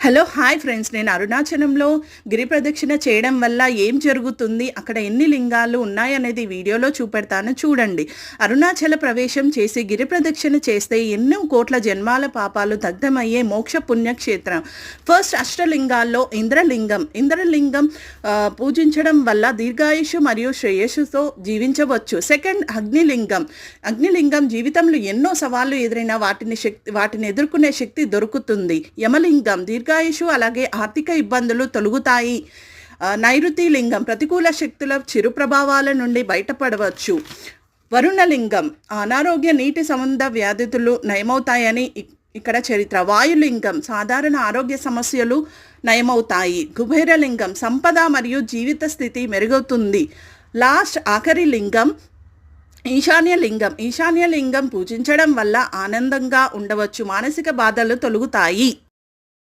Hello hi friends, నేను అరుణాచలంలో గిరి ప్రదక్షిణ చేయడం వల్ల ఏం జరుగుతుంది, అక్కడ ఎన్ని లింగాలు ఉన్నాయనేది వీడియోలో చూపెడతాను చూడండి. అరుణాచల ప్రవేశం చేసి గిరి ప్రదక్షిణ చేస్తే ఎన్నో కోట్ల జన్మాల పాపాలు దగ్ధమయ్యే మోక్ష పుణ్యక్షేత్రం. ఫస్ట్ అష్టలింగాల్లో ఇంద్రలింగం పూజించడం వల్ల దీర్ఘాయుషు మరియు శ్రేయస్సుతో జీవించవచ్చు. సెకండ్ అగ్నిలింగం జీవితంలో ఎన్నో సవాళ్లు ఎదురైనా వాటిని ఎదుర్కొనే శక్తి దొరుకుతుంది. యమలింగం దీర్ఘాయుషు అలాగే ఆర్థిక ఇబ్బందులు తొలగుతాయి. నైరుతి లింగం ప్రతికూల శక్తుల చిరు ప్రభావాల నుండి బయటపడవచ్చు. వరుణలింగం అనారోగ్య నీటి సంబంధ వ్యాధులు నయమవుతాయని ఇక్కడ చరిత్ర. వాయులింగం సాధారణ ఆరోగ్య సమస్యలు నయమవుతాయి. కుబేరలింగం సంపద మరియు జీవిత స్థితి మెరుగవుతుంది. ఆఖరి లింగం ఈశాన్యలింగం పూజించడం వల్ల ఆనందంగా ఉండవచ్చు, మానసిక బాధలు తొలగుతాయి.